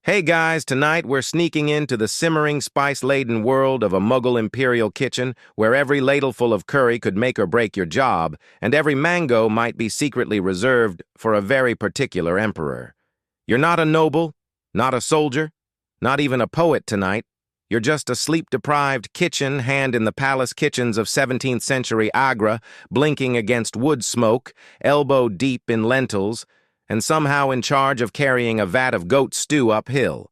Hey guys, tonight we're sneaking into the simmering, spice-laden world of a Mughal imperial kitchen where every ladleful of curry could make or break your job, and every mango might be secretly reserved for a very particular emperor. You're not a noble, not a soldier, not even a poet tonight. You're just a sleep-deprived kitchen hand in the palace kitchens of 17th century Agra, blinking against wood smoke, elbow deep in lentils, and somehow in charge of carrying a vat of goat stew uphill.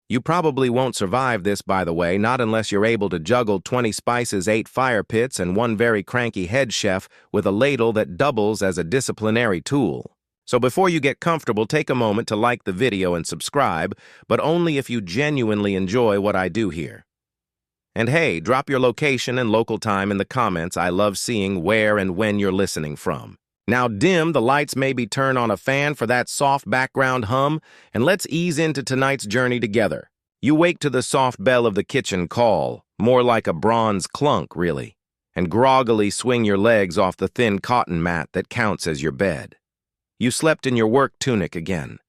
You probably won't survive this, by the way, not unless you're able to juggle 20 spices, 8 fire pits, and one very cranky head chef with a ladle that doubles as a disciplinary tool. So before you get comfortable, take a moment to like the video and subscribe, but only if you genuinely enjoy what I do here. And hey, drop your location and local time in the comments. I love seeing where and when you're listening from. Now dim the lights, maybe turn on a fan for that soft background hum, and let's ease into tonight's journey together. You wake to the soft bell of the kitchen call, more like a bronze clunk, really, and groggily swing your legs off the thin cotton mat that counts as your bed. You slept in your work tunic again.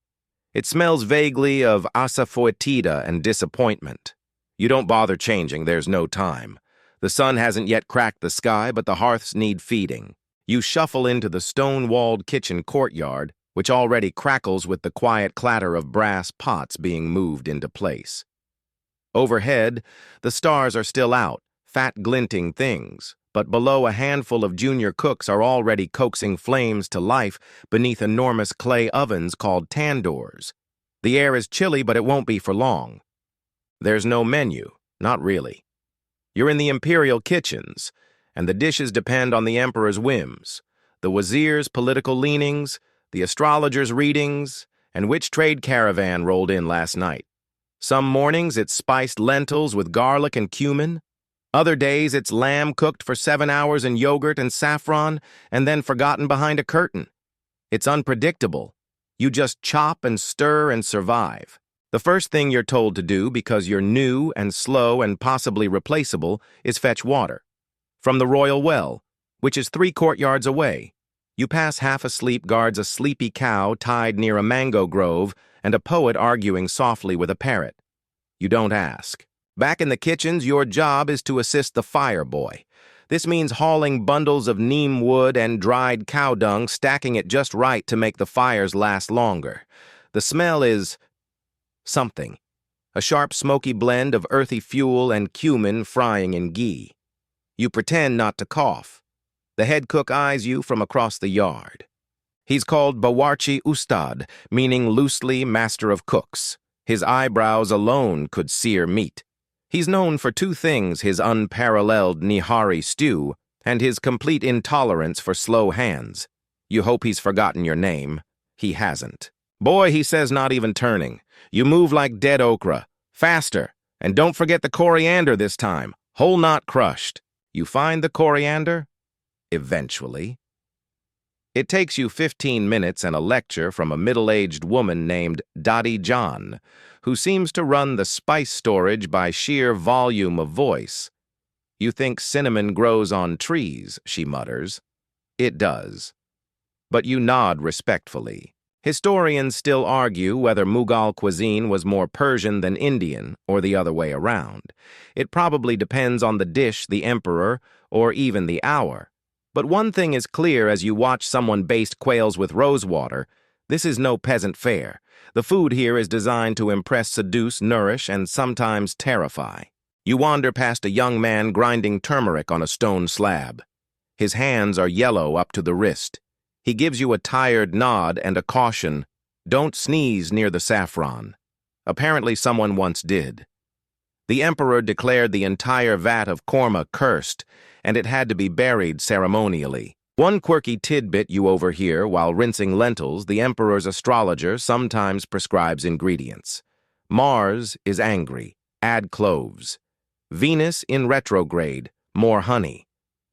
It smells vaguely of asafoetida and disappointment. You don't bother changing, there's no time. The sun hasn't yet cracked the sky, but the hearths need feeding. You shuffle into the stone-walled kitchen courtyard, which already crackles with the quiet clatter of brass pots being moved into place. Overhead, the stars are still out, fat glinting things, but below a handful of junior cooks are already coaxing flames to life beneath enormous clay ovens called tandoors. The air is chilly, but it won't be for long. There's no menu, not really. You're in the imperial kitchens, and the dishes depend on the emperor's whims, the wazir's political leanings, the astrologer's readings, and which trade caravan rolled in last night. Some mornings it's spiced lentils with garlic and cumin. Other days it's lamb cooked for 7 hours in yogurt and saffron and then forgotten behind a curtain. It's unpredictable. You just chop and stir and survive. The first thing you're told to do, because you're new and slow and possibly replaceable, is fetch water. From the royal well, which is 3 courtyards away. You pass half-asleep guards a sleepy cow tied near a mango grove and a poet arguing softly with a parrot. You don't ask. Back in the kitchens, your job is to assist the fire boy. This means hauling bundles of neem wood and dried cow dung, stacking it just right to make the fires last longer. The smell is something. A sharp, smoky blend of earthy fuel and cumin frying in ghee. You pretend not to cough. The head cook eyes you from across the yard. He's called Bawarchi Ustad, meaning loosely master of cooks. His eyebrows alone could sear meat. He's known for 2 things, his unparalleled nihari stew and his complete intolerance for slow hands. You hope he's forgotten your name. He hasn't. Boy, he says, not even turning. You move like dead okra. Faster. And don't forget the coriander this time. Whole knot crushed. You find the coriander? Eventually. It takes you 15 minutes and a lecture from a middle-aged woman named Dadi John, who seems to run the spice storage by sheer volume of voice. You think cinnamon grows on trees, she mutters. It does. But you nod respectfully. Historians still argue whether Mughal cuisine was more Persian than Indian, or the other way around. It probably depends on the dish, the emperor, or even the hour. But one thing is clear as you watch someone baste quails with rosewater: this is no peasant fare. The food here is designed to impress, seduce, nourish, and sometimes terrify. You wander past a young man grinding turmeric on a stone slab. His hands are yellow up to the wrist. He gives you a tired nod and a caution: don't sneeze near the saffron. Apparently someone once did. The emperor declared the entire vat of korma cursed, and it had to be buried ceremonially. One quirky tidbit you overhear while rinsing lentils: the emperor's astrologer sometimes prescribes ingredients. Mars is angry, add cloves. Venus in retrograde, more honey.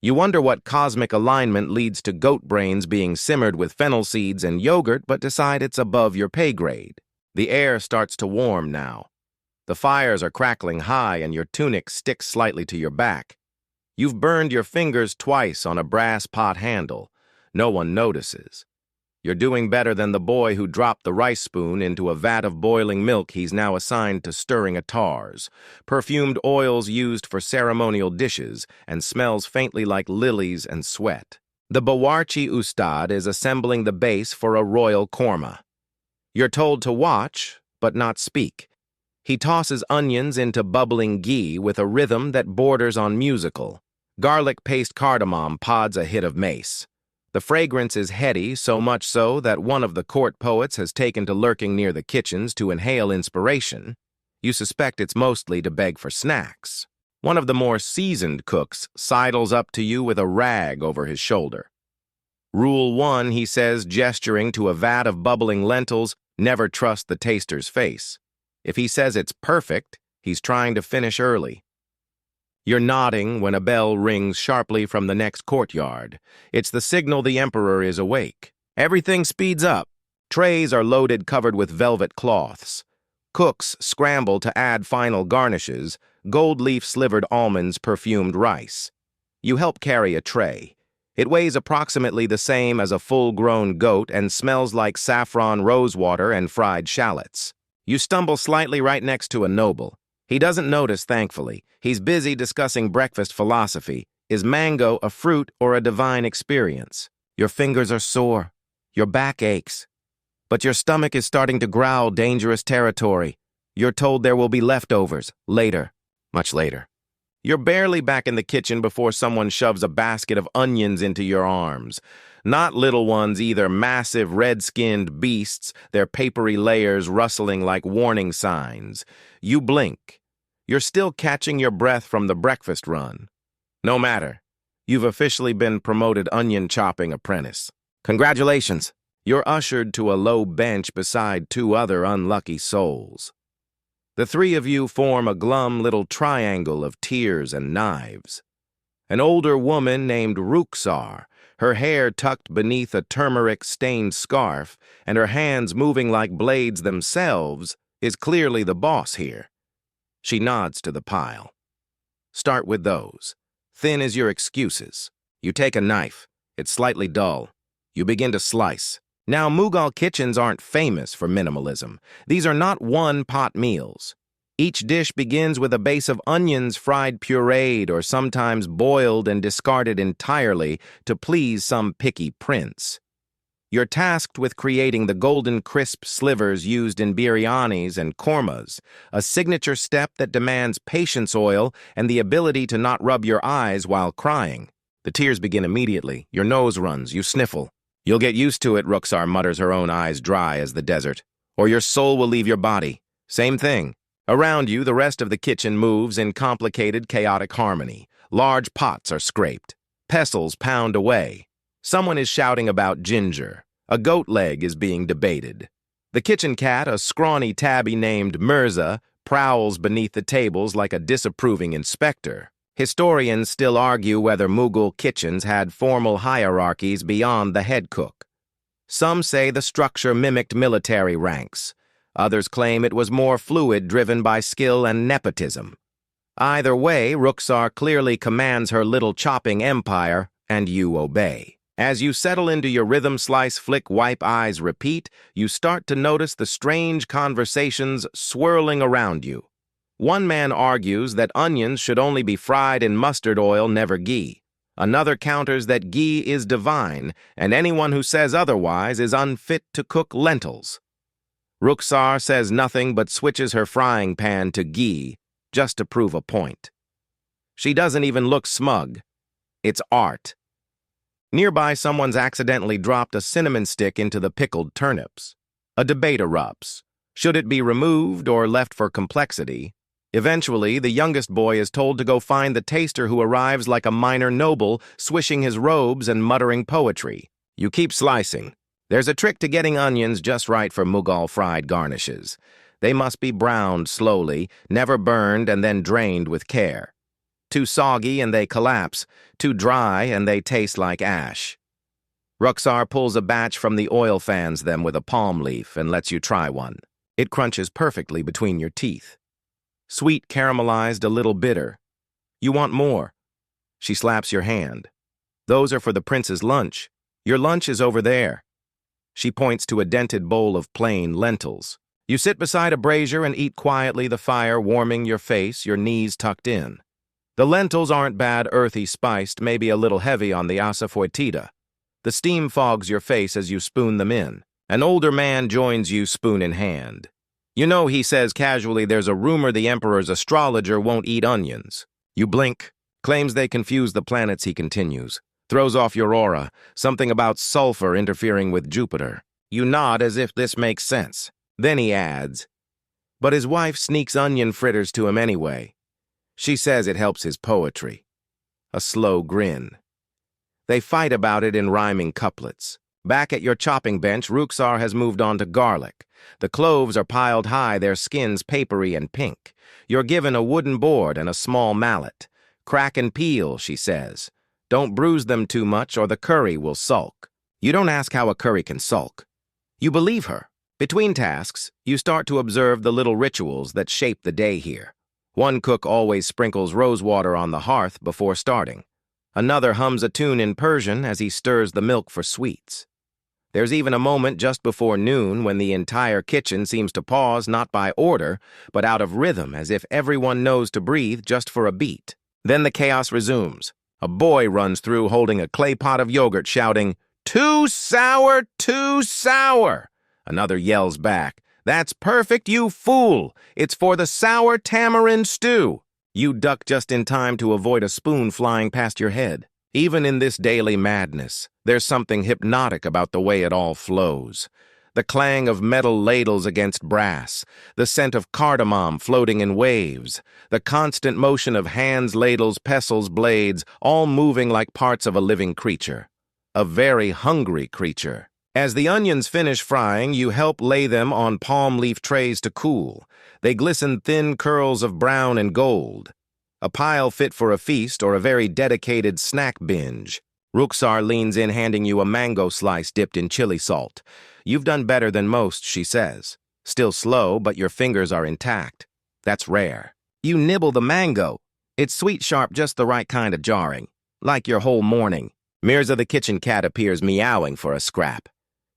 You wonder what cosmic alignment leads to goat brains being simmered with fennel seeds and yogurt, but decide it's above your pay grade. The air starts to warm now. The fires are crackling high and your tunic sticks slightly to your back. You've burned your fingers twice on a brass pot handle. No one notices. You're doing better than the boy who dropped the rice spoon into a vat of boiling milk he's now assigned to stirring atars, perfumed oils used for ceremonial dishes, and smells faintly like lilies and sweat. The Bawarchi Ustad is assembling the base for a royal korma. You're told to watch, but not speak. He tosses onions into bubbling ghee with a rhythm that borders on musical. Garlic paste cardamom pods a hit of mace. The fragrance is heady, so much so that one of the court poets has taken to lurking near the kitchens to inhale inspiration. You suspect it's mostly to beg for snacks. One of the more seasoned cooks sidles up to you with a rag over his shoulder. Rule 1, he says, gesturing to a vat of bubbling lentils, never trust the taster's face. If he says it's perfect, he's trying to finish early. You're nodding when a bell rings sharply from the next courtyard. It's the signal the emperor is awake. Everything speeds up. Trays are loaded covered with velvet cloths. Cooks scramble to add final garnishes, gold leaf slivered almonds, perfumed rice. You help carry a tray. It weighs approximately the same as a full-grown goat and smells like saffron rosewater and fried shallots. You stumble slightly right next to a noble. He doesn't notice, thankfully. He's busy discussing breakfast philosophy. Is mango a fruit or a divine experience? Your fingers are sore. Your back aches. But your stomach is starting to growl dangerous territory. You're told there will be leftovers, later, much later. You're barely back in the kitchen before someone shoves a basket of onions into your arms. Not little ones either, massive red-skinned beasts, their papery layers rustling like warning signs. You blink. You're still catching your breath from the breakfast run. No matter. You've officially been promoted onion-chopping apprentice. Congratulations. You're ushered to a low bench beside two other unlucky souls. The three of you form a glum little triangle of tears and knives. An older woman named Ruksar, her hair tucked beneath a turmeric-stained scarf and her hands moving like blades themselves, is clearly the boss here. She nods to the pile. Start with those. Thin as your excuses. You take a knife. It's slightly dull. You begin to slice. Now, Mughal kitchens aren't famous for minimalism. These are not one-pot meals. Each dish begins with a base of onions fried pureed or sometimes boiled and discarded entirely to please some picky prince. You're tasked with creating the golden crisp slivers used in biryanis and kormas, a signature step that demands patience oil and the ability to not rub your eyes while crying. The tears begin immediately. Your nose runs. You sniffle. You'll get used to it, Ruksar mutters, her own eyes dry as the desert. Or your soul will leave your body. Same thing. Around you, the rest of the kitchen moves in complicated, chaotic harmony. Large pots are scraped. Pestles pound away. Someone is shouting about ginger. A goat leg is being debated. The kitchen cat, a scrawny tabby named Mirza, prowls beneath the tables like a disapproving inspector. Historians still argue whether Mughal kitchens had formal hierarchies beyond the head cook. Some say the structure mimicked military ranks. Others claim it was more fluid, driven by skill and nepotism. Either way, Ruksar clearly commands her little chopping empire, and you obey. As you settle into your rhythm, slice, flick, wipe, eyes, repeat, you start to notice the strange conversations swirling around you. One man argues that onions should only be fried in mustard oil, never ghee. Another counters that ghee is divine, and anyone who says otherwise is unfit to cook lentils. Ruksar says nothing but switches her frying pan to ghee, just to prove a point. She doesn't even look smug. It's art. Nearby, someone's accidentally dropped a cinnamon stick into the pickled turnips. A debate erupts. Should it be removed or left for complexity? Eventually, the youngest boy is told to go find the taster, who arrives like a minor noble, swishing his robes and muttering poetry. You keep slicing. There's a trick to getting onions just right for Mughal fried garnishes. They must be browned slowly, never burned, and then drained with care. Too soggy and they collapse, too dry and they taste like ash. Ruksar pulls a batch from the oil, fans them with a palm leaf, and lets you try one. It crunches perfectly between your teeth. Sweet, caramelized, a little bitter. You want more. She slaps your hand. Those are for the prince's lunch. Your lunch is over there. She points to a dented bowl of plain lentils. You sit beside a brazier and eat quietly, the fire warming your face, your knees tucked in. The lentils aren't bad, earthy, spiced, maybe a little heavy on the asafoetida. The steam fogs your face as you spoon them in. An older man joins you, spoon in hand. You know, he says casually, there's a rumor the emperor's astrologer won't eat onions. You blink. Claims they confuse the planets, he continues. Throws off your aura, something about sulfur interfering with Jupiter. You nod as if this makes sense. Then he adds, but his wife sneaks onion fritters to him anyway. She says it helps his poetry. A slow grin. They fight about it in rhyming couplets. Back at your chopping bench, Ruxar has moved on to garlic. The cloves are piled high, their skins papery and pink. You're given a wooden board and a small mallet. Crack and peel, she says. Don't bruise them too much or the curry will sulk. You don't ask how a curry can sulk. You believe her. Between tasks, you start to observe the little rituals that shape the day here. One cook always sprinkles rose water on the hearth before starting. Another hums a tune in Persian as he stirs the milk for sweets. There's even a moment just before noon when the entire kitchen seems to pause, not by order, but out of rhythm, as if everyone knows to breathe just for a beat. Then the chaos resumes. A boy runs through holding a clay pot of yogurt, shouting, "Too sour, too sour!" Another yells back, "That's perfect, you fool! It's for the sour tamarind stew!" You duck just in time to avoid a spoon flying past your head. Even in this daily madness, there's something hypnotic about the way it all flows. The clang of metal ladles against brass, the scent of cardamom floating in waves, the constant motion of hands, ladles, pestles, blades, all moving like parts of a living creature. A very hungry creature. As the onions finish frying, you help lay them on palm leaf trays to cool. They glisten thin curls of brown and gold. A pile fit for a feast or a very dedicated snack binge. Ruxar leans in, handing you a mango slice dipped in chili salt. You've done better than most, she says. Still slow, but your fingers are intact. That's rare. You nibble the mango. It's sweet sharp, just the right kind of jarring. Like your whole morning. Mirza the kitchen cat appears meowing for a scrap.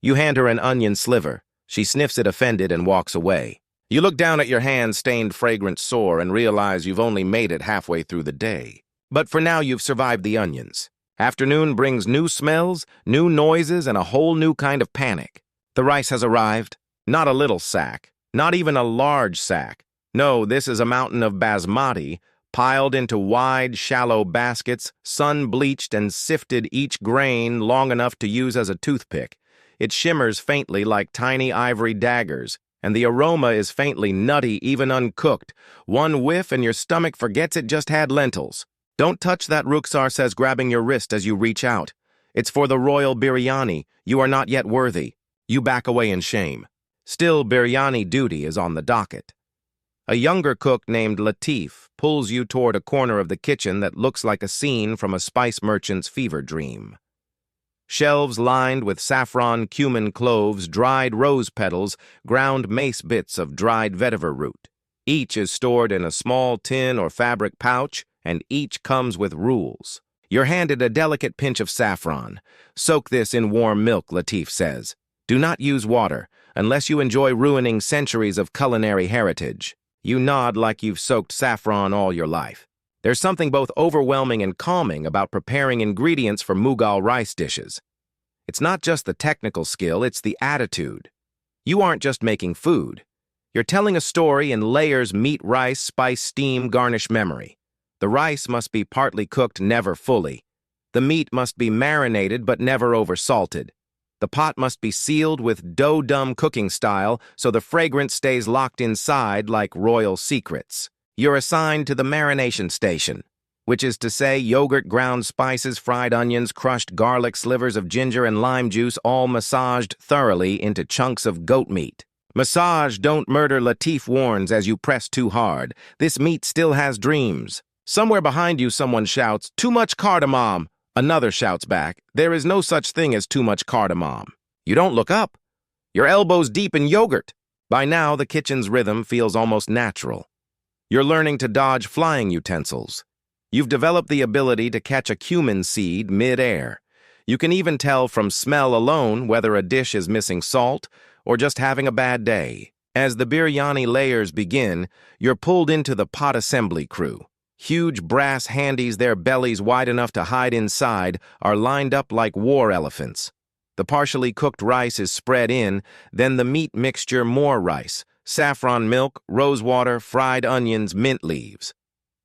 You hand her an onion sliver. She sniffs it offended and walks away. You look down at your hand, stained, fragrant sore, and realize you've only made it halfway through the day. But for now, you've survived the onions. Afternoon brings new smells, new noises, and a whole new kind of panic. The rice has arrived. Not a little sack. Not even a large sack. No, this is a mountain of basmati, piled into wide, shallow baskets, sun-bleached and sifted each grain long enough to use as a toothpick. It shimmers faintly like tiny ivory daggers, and the aroma is faintly nutty, even uncooked. One whiff and your stomach forgets it just had lentils. Don't touch that, Ruxar says, grabbing your wrist as you reach out. It's for the royal biryani. You are not yet worthy. You back away in shame. Still, biryani duty is on the docket. A younger cook named Latif pulls you toward a corner of the kitchen that looks like a scene from a spice merchant's fever dream. Shelves lined with saffron, cumin, cloves, dried rose petals, ground mace bits of dried vetiver root. Each is stored in a small tin or fabric pouch, and each comes with rules. You're handed a delicate pinch of saffron. Soak this in warm milk, Latif says. Do not use water, unless you enjoy ruining centuries of culinary heritage. You nod like you've soaked saffron all your life. There's something both overwhelming and calming about preparing ingredients for Mughal rice dishes. It's not just the technical skill, it's the attitude. You aren't just making food. You're telling a story in layers: meat, rice, spice, steam, garnish, memory. The rice must be partly cooked, never fully. The meat must be marinated but never over-salted. The pot must be sealed with dough-dumb cooking style so the fragrance stays locked inside like royal secrets. You're assigned to the marination station, which is to say yogurt, ground spices, fried onions, crushed garlic, slivers of ginger, and lime juice, all massaged thoroughly into chunks of goat meat. Massage, don't murder, Latif warns as you press too hard. This meat still has dreams. Somewhere behind you, someone shouts, "Too much cardamom!" Another shouts back, "There is no such thing as too much cardamom." You don't look up. Your elbows deep in yogurt. By now, the kitchen's rhythm feels almost natural. You're learning to dodge flying utensils. You've developed the ability to catch a cumin seed mid-air. You can even tell from smell alone whether a dish is missing salt or just having a bad day. As the biryani layers begin, you're pulled into the pot assembly crew. Huge brass handies, their bellies wide enough to hide inside, are lined up like war elephants. The partially cooked rice is spread in, then the meat mixture, more rice, saffron milk, rosewater, fried onions, mint leaves.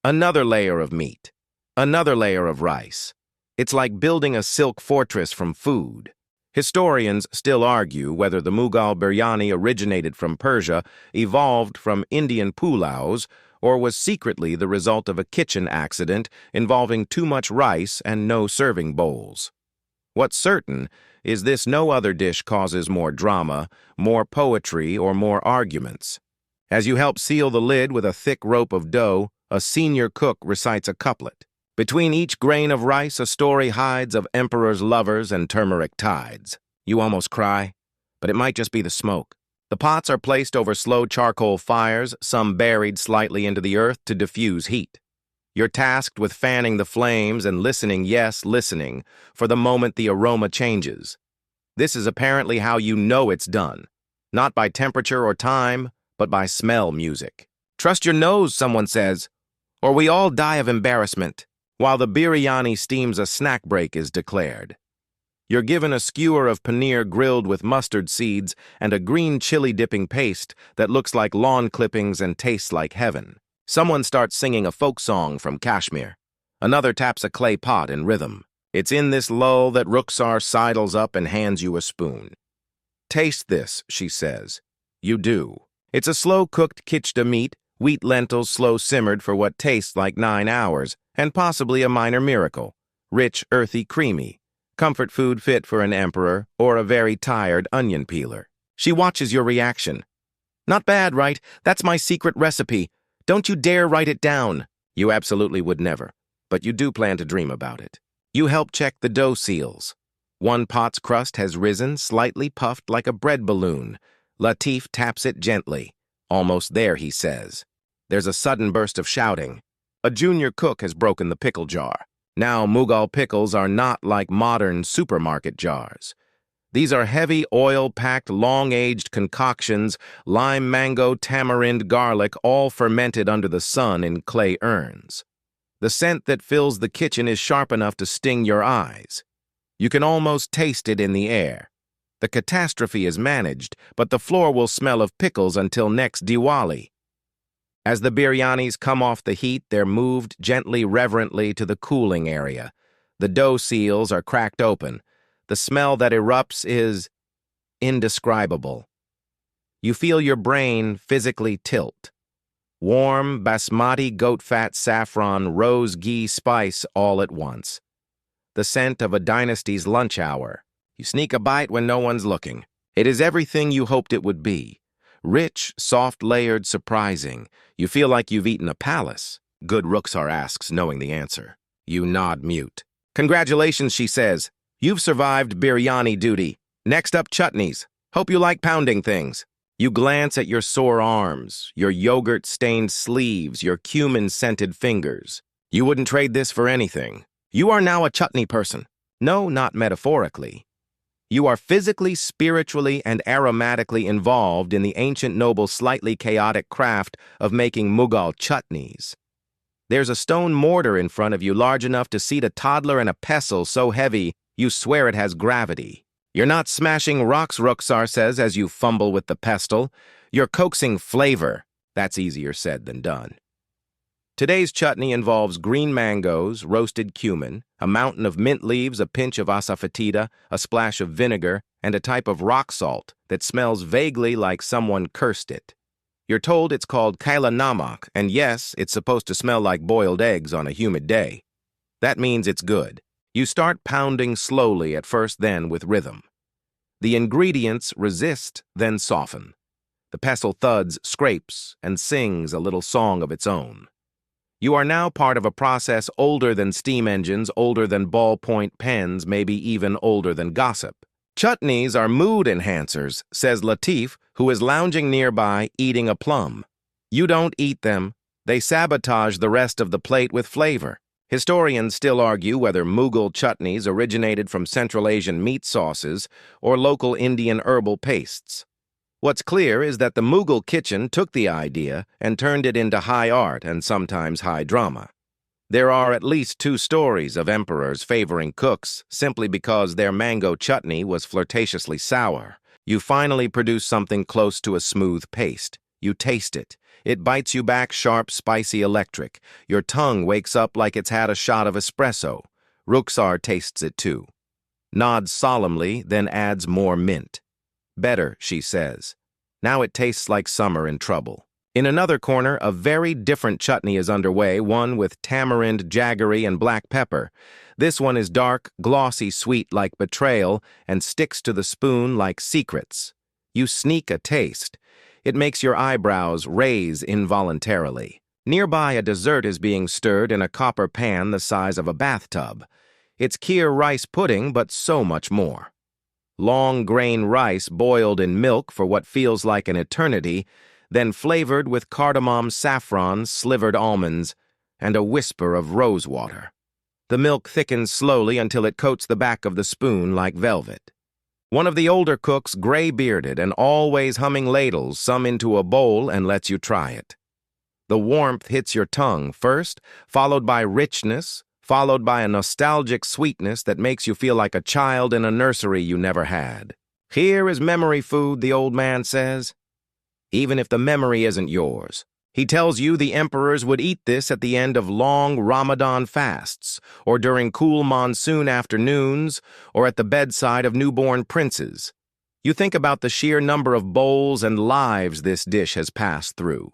Another layer of meat. Another layer of rice. It's like building a silk fortress from food. Historians still argue whether the Mughal biryani originated from Persia, evolved from Indian pulaus, or was secretly the result of a kitchen accident involving too much rice and no serving bowls. What's certain is this: no other dish causes more drama, more poetry, or more arguments. As you help seal the lid with a thick rope of dough, a senior cook recites a couplet. Between each grain of rice, a story hides of emperors' lovers and turmeric tides. You almost cry, but it might just be the smoke. The pots are placed over slow charcoal fires, some buried slightly into the earth to diffuse heat. You're tasked with fanning the flames and listening, yes, listening, for the moment the aroma changes. This is apparently how you know it's done. Not by temperature or time, but by smell music. Trust your nose, someone says, or we all die of embarrassment. While the biryani steams, a snack break is declared. You're given a skewer of paneer grilled with mustard seeds and a green chili dipping paste that looks like lawn clippings and tastes like heaven. Someone starts singing a folk song from Kashmir. Another taps a clay pot in rhythm. It's in this lull that Rukhsar sidles up and hands you a spoon. Taste this, she says. You do. It's a slow-cooked khichda meat, wheat lentils slow-simmered for what tastes like 9 hours, and possibly a minor miracle. Rich, earthy, creamy. Comfort food fit for an emperor or a very tired onion peeler. She watches your reaction. Not bad, right? That's my secret recipe. Don't you dare write it down. You absolutely would never, but you do plan to dream about it. You help check the dough seals. One pot's crust has risen, slightly puffed like a bread balloon. Latif taps it gently. Almost there, he says. There's a sudden burst of shouting. A junior cook has broken the pickle jar. Now, Mughal pickles are not like modern supermarket jars. These are heavy, oil-packed, long-aged concoctions, lime, mango, tamarind, garlic, all fermented under the sun in clay urns. The scent that fills the kitchen is sharp enough to sting your eyes. You can almost taste it in the air. The catastrophe is managed, but the floor will smell of pickles until next Diwali. As the biryanis come off the heat, they're moved gently, reverently to the cooling area. The dough seals are cracked open. The smell that erupts is indescribable. You feel your brain physically tilt. Warm, basmati, goat fat, saffron, rose, ghee, spice all at once. The scent of a dynasty's lunch hour. You sneak a bite when no one's looking. It is everything you hoped it would be. Rich, soft-layered, surprising. You feel like you've eaten a palace. Good Rukhsar asks, knowing the answer. You nod mute. Congratulations, she says. You've survived biryani duty. Next up, chutneys. Hope you like pounding things. You glance at your sore arms, your yogurt-stained sleeves, your cumin-scented fingers. You wouldn't trade this for anything. You are now a chutney person. No, not metaphorically. You are physically, spiritually, and aromatically involved in the ancient, noble, slightly chaotic craft of making Mughal chutneys. There's a stone mortar in front of you large enough to seat a toddler and a pestle so heavy you swear it has gravity. You're not smashing rocks, Rukhsar says as you fumble with the pestle. You're coaxing flavor. That's easier said than done. Today's chutney involves green mangoes, roasted cumin, a mountain of mint leaves, a pinch of asafoetida, a splash of vinegar, and a type of rock salt that smells vaguely like someone cursed it. You're told it's called kaila namak, and yes, it's supposed to smell like boiled eggs on a humid day. That means it's good. You start pounding slowly at first, then with rhythm. The ingredients resist, then soften. The pestle thuds, scrapes, and sings a little song of its own. You are now part of a process older than steam engines, older than ballpoint pens, maybe even older than gossip. Chutneys are mood enhancers, says Latif, who is lounging nearby eating a plum. You don't eat them. They sabotage the rest of the plate with flavor. Historians still argue whether Mughal chutneys originated from Central Asian meat sauces or local Indian herbal pastes. What's clear is that the Mughal kitchen took the idea and turned it into high art and sometimes high drama. There are at least 2 stories of emperors favoring cooks simply because their mango chutney was flirtatiously sour. You finally produce something close to a smooth paste. You taste it. It bites you back sharp, spicy, electric. Your tongue wakes up like it's had a shot of espresso. Rukhsar tastes it too. Nods solemnly, then adds more mint. Better, she says. Now it tastes like summer in trouble. In another corner, a very different chutney is underway, one with tamarind, jaggery, and black pepper. This one is dark, glossy sweet like betrayal and sticks to the spoon like secrets. You sneak a taste. It makes your eyebrows raise involuntarily. Nearby, a dessert is being stirred in a copper pan the size of a bathtub. It's kheer rice pudding, but so much more. Long-grain rice boiled in milk for what feels like an eternity, then flavored with cardamom, saffron, slivered almonds, and a whisper of rose water. The milk thickens slowly until it coats the back of the spoon like velvet. One of the older cooks, gray-bearded and always humming, ladles some into a bowl and lets you try it. The warmth hits your tongue first, followed by richness, followed by a nostalgic sweetness that makes you feel like a child in a nursery you never had. Here is memory food, the old man says. Even if the memory isn't yours. He tells you the emperors would eat this at the end of long Ramadan fasts, or during cool monsoon afternoons, or at the bedside of newborn princes. You think about the sheer number of bowls and lives this dish has passed through.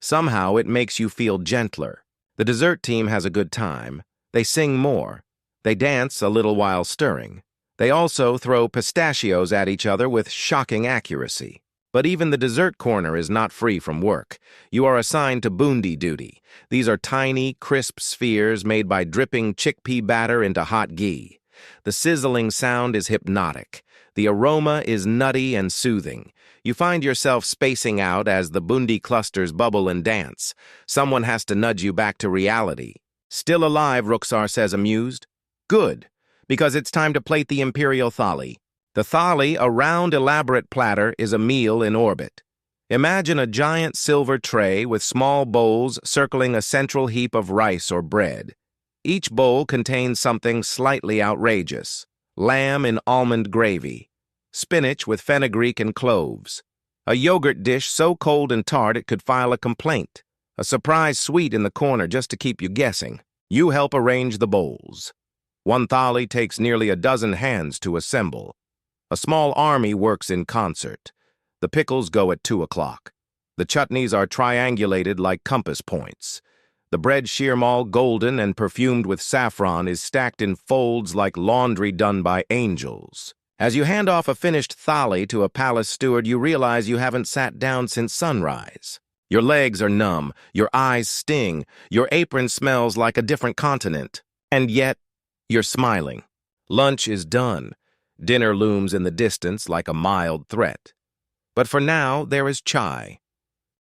Somehow it makes you feel gentler. The dessert team has a good time. They sing more. They dance a little while stirring. They also throw pistachios at each other with shocking accuracy. But even the dessert corner is not free from work. You are assigned to bundi duty. These are tiny, crisp spheres made by dripping chickpea batter into hot ghee. The sizzling sound is hypnotic. The aroma is nutty and soothing. You find yourself spacing out as the bundi clusters bubble and dance. Someone has to nudge you back to reality. Still alive, Rukhsar says, amused. Good, because it's time to plate the imperial thali. The thali, a round, elaborate platter, is a meal in orbit. Imagine a giant silver tray with small bowls circling a central heap of rice or bread. Each bowl contains something slightly outrageous. Lamb in almond gravy, spinach with fenugreek and cloves, a yogurt dish so cold and tart it could file a complaint, a surprise sweet in the corner just to keep you guessing. You help arrange the bowls. One thali takes nearly a dozen hands to assemble. A small army works in concert. The pickles go at 2 o'clock. The chutneys are triangulated like compass points. The bread shirmal, golden and perfumed with saffron, is stacked in folds like laundry done by angels. As you hand off a finished thali to a palace steward, you realize you haven't sat down since sunrise. Your legs are numb, your eyes sting, your apron smells like a different continent. And yet, you're smiling. Lunch is done. Dinner looms in the distance like a mild threat. But for now, there is chai.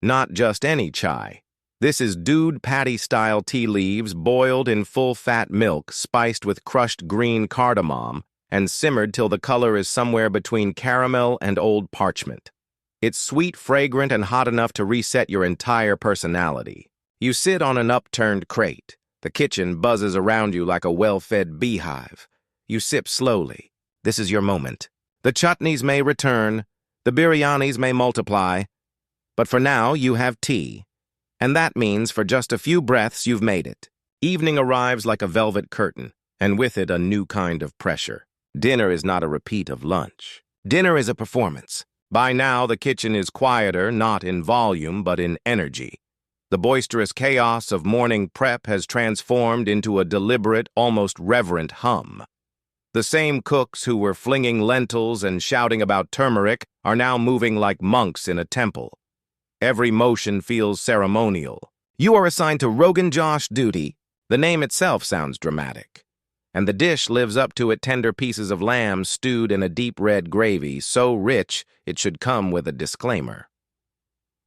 Not just any chai. This is Doodh patty-style tea leaves boiled in full-fat milk, spiced with crushed green cardamom, and simmered till the color is somewhere between caramel and old parchment. It's sweet, fragrant, and hot enough to reset your entire personality. You sit on an upturned crate. The kitchen buzzes around you like a well-fed beehive. You sip slowly. This is your moment. The chutneys may return, the biryanis may multiply, but for now you have tea. And that means for just a few breaths you've made it. Evening arrives like a velvet curtain, and with it a new kind of pressure. Dinner is not a repeat of lunch. Dinner is a performance. By now the kitchen is quieter, not in volume, but in energy. The boisterous chaos of morning prep has transformed into a deliberate, almost reverent hum. The same cooks who were flinging lentils and shouting about turmeric are now moving like monks in a temple. Every motion feels ceremonial. You are assigned to Rogan Josh duty. The name itself sounds dramatic. And the dish lives up to it, tender pieces of lamb stewed in a deep red gravy, so rich it should come with a disclaimer.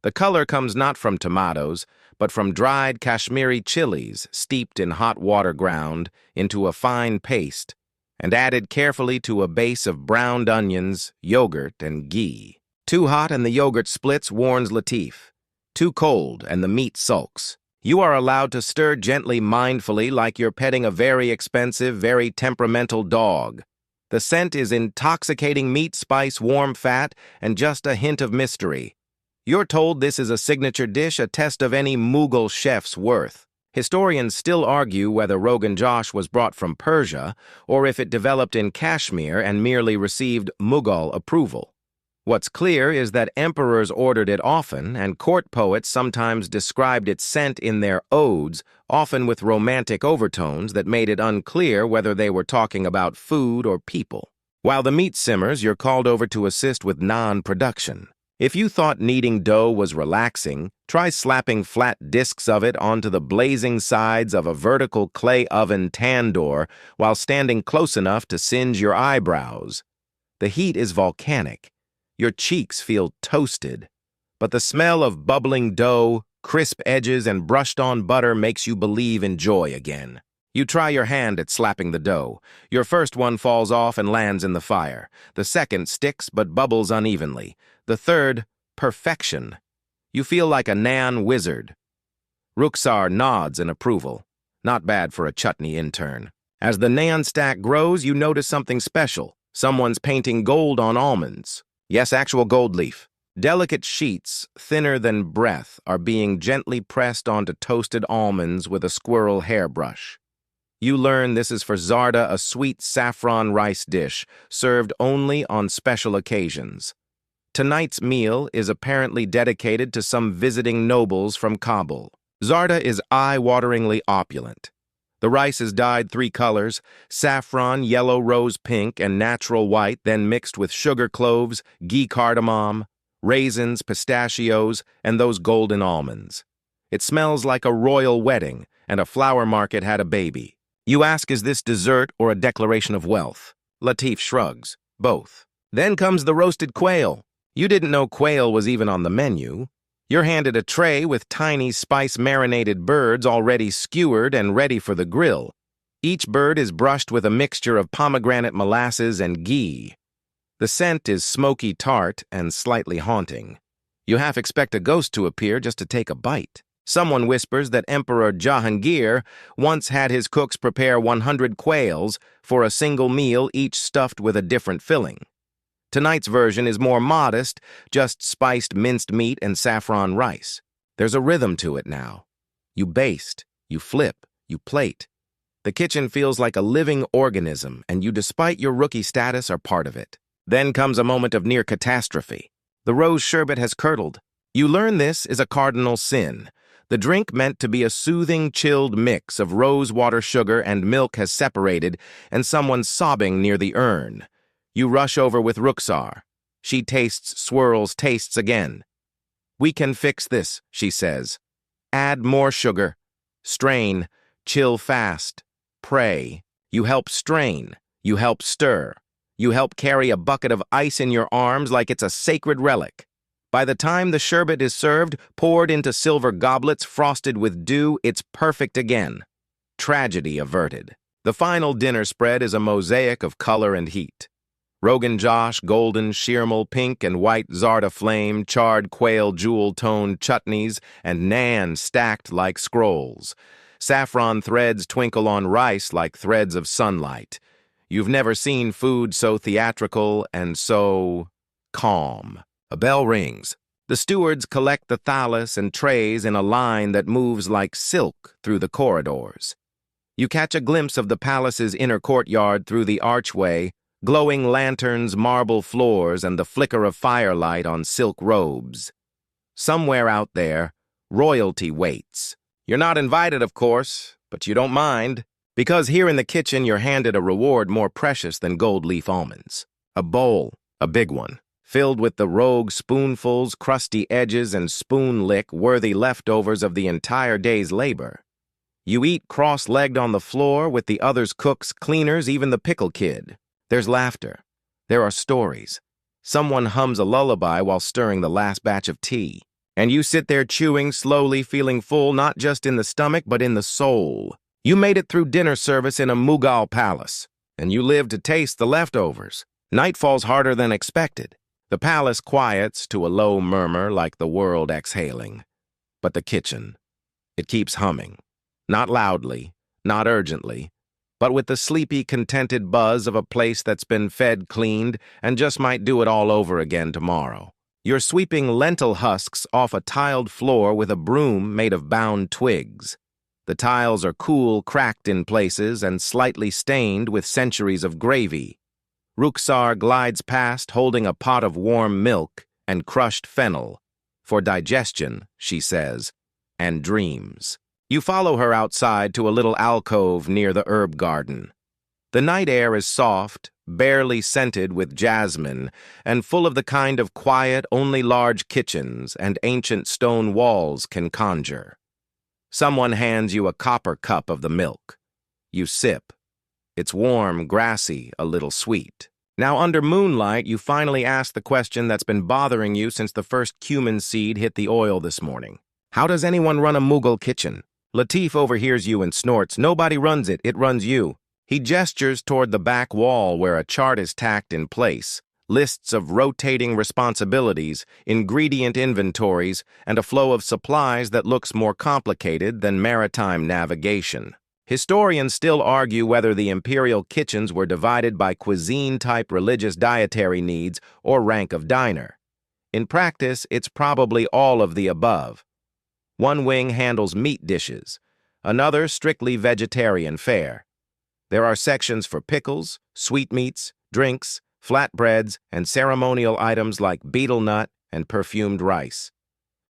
The color comes not from tomatoes, but from dried Kashmiri chilies steeped in hot water ground into a fine paste and added carefully to a base of browned onions, yogurt, and ghee. Too hot and the yogurt splits, warns Latif. Too cold and the meat sulks. You are allowed to stir gently, mindfully, like you're petting a very expensive, very temperamental dog. The scent is intoxicating meat, spice, warm fat, and just a hint of mystery. You're told this is a signature dish, a test of any Mughal chef's worth. Historians still argue whether Rogan Josh was brought from Persia or if it developed in Kashmir and merely received Mughal approval. What's clear is that emperors ordered it often, and court poets sometimes described its scent in their odes, often with romantic overtones that made it unclear whether they were talking about food or people. While the meat simmers, you're called over to assist with naan production. If you thought kneading dough was relaxing, try slapping flat discs of it onto the blazing sides of a vertical clay oven tandoor while standing close enough to singe your eyebrows. The heat is volcanic. Your cheeks feel toasted, but the smell of bubbling dough, crisp edges, and brushed-on butter makes you believe in joy again. You try your hand at slapping the dough. Your first one falls off and lands in the fire. The second sticks but bubbles unevenly. The third, perfection. You feel like a naan wizard. Rukhsar nods in approval. Not bad for a chutney intern. As the naan stack grows, you notice something special. Someone's painting gold on almonds. Yes, actual gold leaf. Delicate sheets, thinner than breath, are being gently pressed onto toasted almonds with a squirrel hairbrush. You learn this is for zarda, a sweet saffron rice dish, served only on special occasions. Tonight's meal is apparently dedicated to some visiting nobles from Kabul. Zarda is eye-wateringly opulent. The rice is dyed 3 colors, saffron, yellow, rose pink, and natural white, then mixed with sugar cloves, ghee cardamom, raisins, pistachios, and those golden almonds. It smells like a royal wedding, and a flower market had a baby. You ask, is this dessert or a declaration of wealth? Latif shrugs. Both. Then comes the roasted quail. You didn't know quail was even on the menu. You're handed a tray with tiny spice-marinated birds already skewered and ready for the grill. Each bird is brushed with a mixture of pomegranate molasses and ghee. The scent is smoky tart and slightly haunting. You half expect a ghost to appear just to take a bite. Someone whispers that Emperor Jahangir once had his cooks prepare 100 quails for a single meal, each stuffed with a different filling. Tonight's version is more modest, just spiced minced meat and saffron rice. There's a rhythm to it now. You baste, you flip, you plate. The kitchen feels like a living organism, and you, despite your rookie status, are part of it. Then comes a moment of near catastrophe. The rose sherbet has curdled. You learn this is a cardinal sin. The drink meant to be a soothing, chilled mix of rose water, sugar, and milk has separated, and someone's sobbing near the urn. You rush over with Rukhsar. She tastes, swirls, tastes again. We can fix this, she says. Add more sugar. Strain. Chill fast. Pray. You help strain. You help stir. You help carry a bucket of ice in your arms like it's a sacred relic. By the time the sherbet is served, poured into silver goblets frosted with dew, it's perfect again. Tragedy averted. The final dinner spread is a mosaic of color and heat. Rogan Josh, golden, shirmal, pink and white zarda flame, charred quail, jewel-toned chutneys, and naan stacked like scrolls. Saffron threads twinkle on rice like threads of sunlight. You've never seen food so theatrical and so calm. A bell rings. The stewards collect the thalas and trays in a line that moves like silk through the corridors. You catch a glimpse of the palace's inner courtyard through the archway, glowing lanterns, marble floors, and the flicker of firelight on silk robes. Somewhere out there, royalty waits. You're not invited, of course, but you don't mind, because here in the kitchen you're handed a reward more precious than gold leaf almonds. A bowl, a big one, filled with the rogue spoonfuls, crusty edges, and spoon-lick worthy leftovers of the entire day's labor. You eat cross-legged on the floor with the others' cooks, cleaners, even the pickle kid. There's laughter. There are stories. Someone hums a lullaby while stirring the last batch of tea. And you sit there chewing, slowly feeling full not just in the stomach, but in the soul. You made it through dinner service in a Mughal palace, and you live to taste the leftovers. Night falls harder than expected. The palace quiets to a low murmur like the world exhaling. But the kitchen, it keeps humming. Not loudly, not urgently, but with the sleepy, contented buzz of a place that's been fed, cleaned, and just might do it all over again tomorrow. You're sweeping lentil husks off a tiled floor with a broom made of bound twigs. The tiles are cool, cracked in places, and slightly stained with centuries of gravy. Rukhsar glides past holding a pot of warm milk and crushed fennel. For digestion, she says, and dreams. You follow her outside to a little alcove near the herb garden. The night air is soft, barely scented with jasmine, and full of the kind of quiet only large kitchens and ancient stone walls can conjure. Someone hands you a copper cup of the milk. You sip. It's warm, grassy, a little sweet. Now, under moonlight, you finally ask the question that's been bothering you since the first cumin seed hit the oil this morning. How does anyone run a Mughal kitchen? Latif overhears you and snorts, "Nobody runs it, it runs you." He gestures toward the back wall where a chart is tacked in place, lists of rotating responsibilities, ingredient inventories, and a flow of supplies that looks more complicated than maritime navigation. Historians still argue whether the imperial kitchens were divided by cuisine-type religious dietary needs or rank of diner. In practice, it's probably all of the above. One wing handles meat dishes, another strictly vegetarian fare. There are sections for pickles, sweetmeats, drinks, flatbreads, and ceremonial items like betel nut and perfumed rice.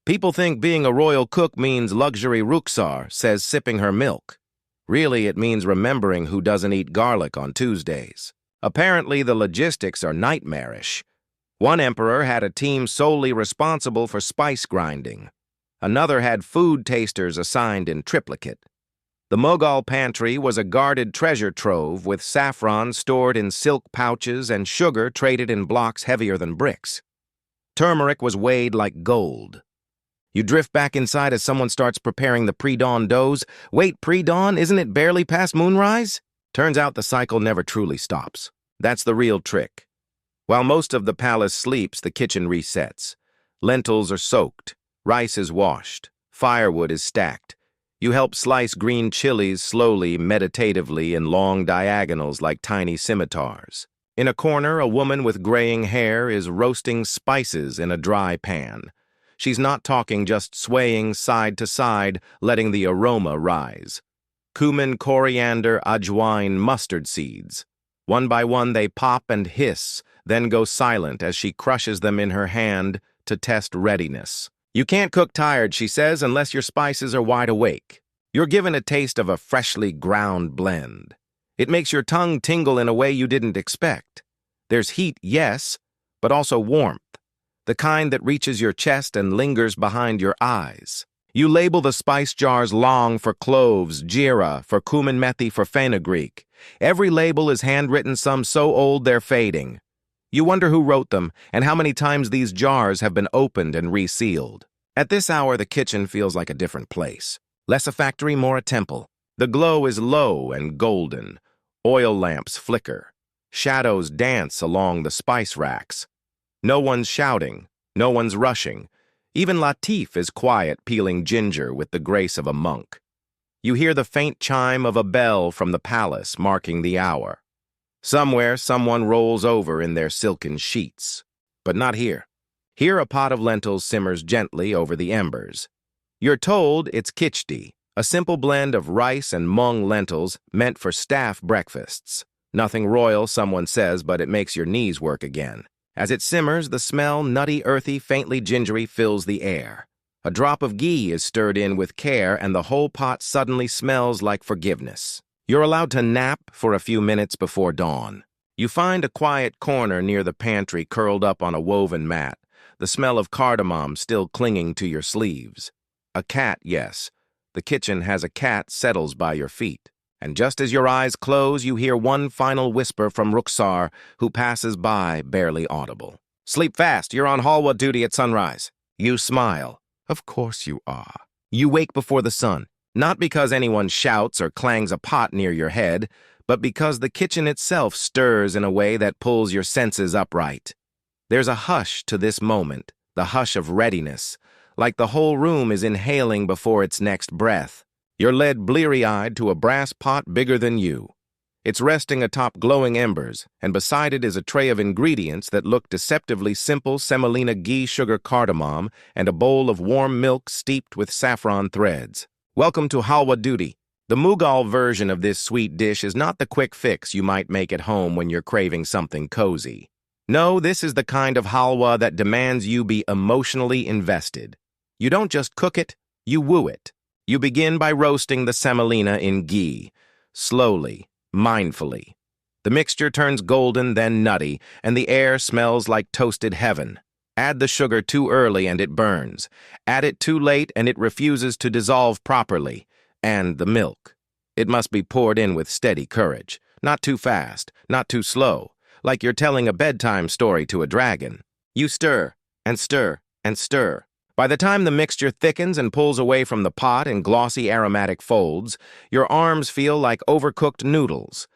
People think being a royal cook means luxury. Rukhsar says, sipping her milk. Really, it means remembering who doesn't eat garlic on Tuesdays. Apparently, the logistics are nightmarish. One emperor had a team solely responsible for spice grinding. Another had food tasters assigned in triplicate. The Mughal pantry was a guarded treasure trove with saffron stored in silk pouches and sugar traded in blocks heavier than bricks. Turmeric was weighed like gold. You drift back inside as someone starts preparing the pre-dawn doze. Wait, pre-dawn? Isn't it barely past moonrise? Turns out the cycle never truly stops. That's the real trick. While most of the palace sleeps, the kitchen resets. Lentils are soaked. Rice is washed. Firewood is stacked. You help slice green chilies slowly, meditatively, in long diagonals like tiny scimitars. In a corner, a woman with graying hair is roasting spices in a dry pan. She's not talking, just swaying side to side, letting the aroma rise. Cumin, coriander, ajwain, mustard seeds. One by one they pop and hiss, then go silent as she crushes them in her hand to test readiness. You can't cook tired, she says, unless your spices are wide awake. You're given a taste of a freshly ground blend. It makes your tongue tingle in a way you didn't expect. There's heat, yes, but also warmth. The kind that reaches your chest and lingers behind your eyes. You label the spice jars long for cloves, jeera, for cumin methi, for fenugreek. Every label is handwritten, some so old they're fading. You wonder who wrote them and how many times these jars have been opened and resealed. At this hour, the kitchen feels like a different place. Less a factory, more a temple. The glow is low and golden. Oil lamps flicker. Shadows dance along the spice racks. No one's shouting. No one's rushing. Even Latif is quiet, peeling ginger with the grace of a monk. You hear the faint chime of a bell from the palace, marking the hour. Somewhere, someone rolls over in their silken sheets. But not here. Here, a pot of lentils simmers gently over the embers. You're told it's khichdi, a simple blend of rice and mung lentils meant for staff breakfasts. Nothing royal, someone says, but it makes your knees work again. As it simmers, the smell, nutty, earthy, faintly gingery, fills the air. A drop of ghee is stirred in with care, and the whole pot suddenly smells like forgiveness. You're allowed to nap for a few minutes before dawn. You find a quiet corner near the pantry, curled up on a woven mat, the smell of cardamom still clinging to your sleeves. A cat, yes. The kitchen has a cat settles by your feet. And just as your eyes close, you hear one final whisper from Rukhsar, who passes by, barely audible. Sleep fast, you're on Halwa duty at sunrise. You smile. Of course you are. You wake before the sun, not because anyone shouts or clangs a pot near your head, but because the kitchen itself stirs in a way that pulls your senses upright. There's a hush to this moment, the hush of readiness, like the whole room is inhaling before its next breath. You're led bleary-eyed to a brass pot bigger than you. It's resting atop glowing embers, and beside it is a tray of ingredients that look deceptively simple: semolina ghee, sugar, cardamom, and a bowl of warm milk steeped with saffron threads. Welcome to halwa duty. The Mughal version of this sweet dish is not the quick fix you might make at home when you're craving something cozy. No, this is the kind of halwa that demands you be emotionally invested. You don't just cook it, you woo it. You begin by roasting the semolina in ghee, slowly, mindfully. The mixture turns golden, then nutty, and the air smells like toasted heaven. Add the sugar too early and it burns. Add it too late and it refuses to dissolve properly. And the milk. It must be poured in with steady courage. Not too fast, not too slow, like you're telling a bedtime story to a dragon. You stir, and stir, and stir. By the time the mixture thickens and pulls away from the pot in glossy aromatic folds, your arms feel like overcooked noodles.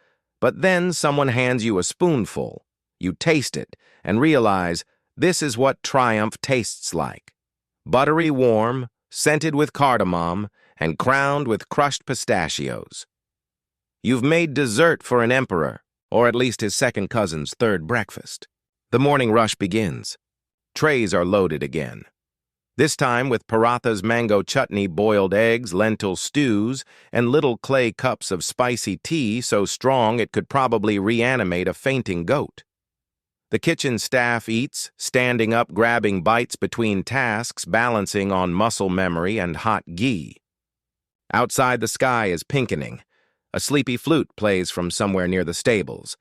But then someone hands you a spoonful. You taste it and realize this is what triumph tastes like. Buttery warm, scented with cardamom, and crowned with crushed pistachios. You've made dessert for an emperor, or at least his second cousin's third breakfast. The morning rush begins. Trays are loaded again. This time with paratha's mango chutney, boiled eggs, lentil stews, and little clay cups of spicy tea so strong it could probably reanimate a fainting goat. The kitchen staff eats, standing up, grabbing bites between tasks, balancing on muscle memory and hot ghee. Outside, the sky is pinkening. A sleepy flute plays from somewhere near the stables,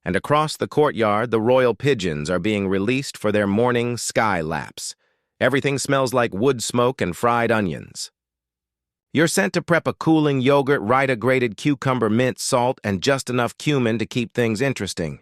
and across the courtyard the royal pigeons are being released for their morning sky laps. Everything smells like wood smoke and fried onions. You're sent to prep a cooling yogurt, raita, grated cucumber, mint, salt, and just enough cumin to keep things interesting.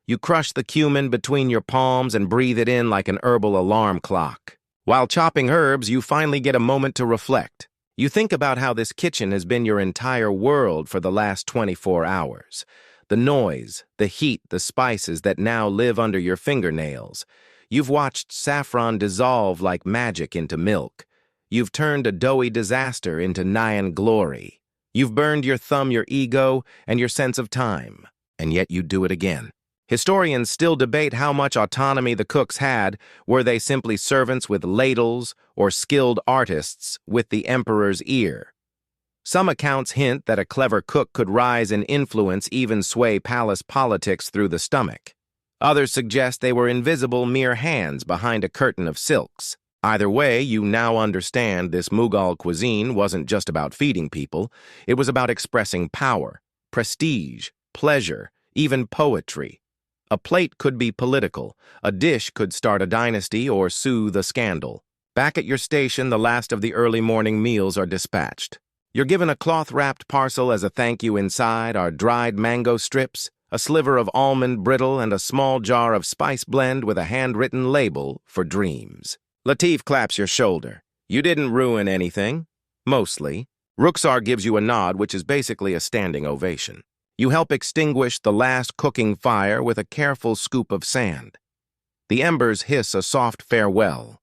You crush the cumin between your palms and breathe it in like an herbal alarm clock. While chopping herbs, you finally get a moment to reflect. You think about how this kitchen has been your entire world for the last 24 hours. The noise, the heat, the spices that now live under your fingernails. You've watched saffron dissolve like magic into milk. You've turned a doughy disaster into Nyan glory. You've burned your thumb, your ego, and your sense of time. And yet you do it again. Historians still debate how much autonomy the cooks had. Were they simply servants with ladles or skilled artists with the emperor's ear? Some accounts hint that a clever cook could rise in influence, even sway palace politics through the stomach. Others suggest they were invisible mere hands behind a curtain of silks. Either way, you now understand this Mughal cuisine wasn't just about feeding people. It was about expressing power, prestige, pleasure, even poetry. A plate could be political, a dish could start a dynasty or soothe a scandal. Back at your station, the last of the early morning meals are dispatched. You're given a cloth-wrapped parcel as a thank you. Inside are dried mango strips, a sliver of almond brittle, and a small jar of spice blend with a handwritten label for dreams. Latif claps your shoulder. You didn't ruin anything. Mostly. Rukhsar gives you a nod, which is basically a standing ovation. You help extinguish the last cooking fire with a careful scoop of sand. The embers hiss a soft farewell.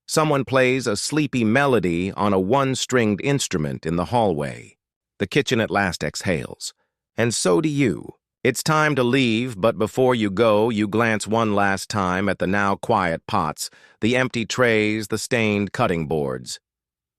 Someone plays a sleepy melody on a one-stringed instrument in the hallway. The kitchen at last exhales. And so do you. It's time to leave, but before you go, you glance one last time at the now quiet pots, the empty trays, the stained cutting boards.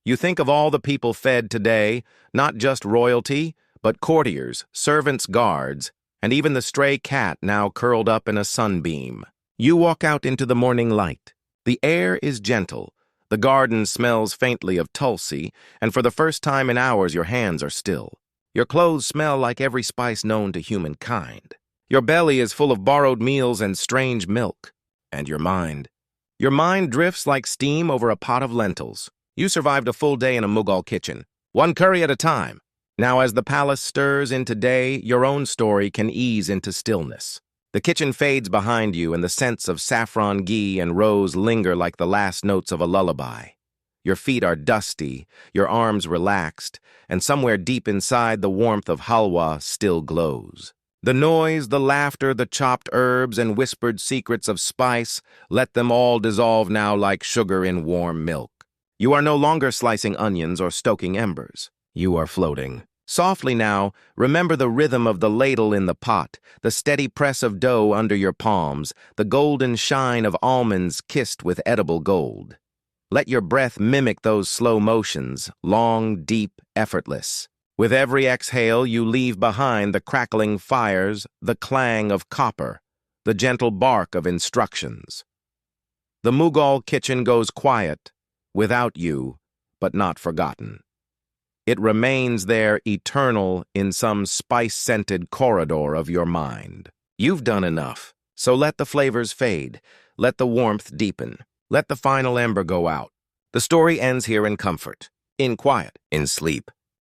You think of all the people fed today, not just royalty, but courtiers, servants, guards, and even the stray cat now curled up in a sunbeam. You walk out into the morning light. The air is gentle. The garden smells faintly of tulsi, and for the first time in hours your hands are still. Your clothes smell like every spice known to humankind. Your belly is full of borrowed meals and strange milk. And your mind. Your mind drifts like steam over a pot of lentils. You survived a full day in a Mughal kitchen, one curry at a time. Now as the palace stirs into day, your own story can ease into stillness. The kitchen fades behind you and the scents of saffron ghee and rose linger like the last notes of a lullaby. Your feet are dusty, your arms relaxed, and somewhere deep inside the warmth of halwa still glows. The noise, the laughter, the chopped herbs and whispered secrets of spice, let them all dissolve now like sugar in warm milk. You are no longer slicing onions or stoking embers. You are floating. Softly now, remember the rhythm of the ladle in the pot, the steady press of dough under your palms, the golden shine of almonds kissed with edible gold. Let your breath mimic those slow motions, long, deep, effortless. With every exhale, you leave behind the crackling fires, the clang of copper, the gentle bark of instructions. The Mughal kitchen goes quiet, without you, but not forgotten. It remains there eternal in some spice-scented corridor of your mind. You've done enough, so let the flavors fade, let the warmth deepen, let the final ember go out. The story ends here in comfort, in quiet, in sleep.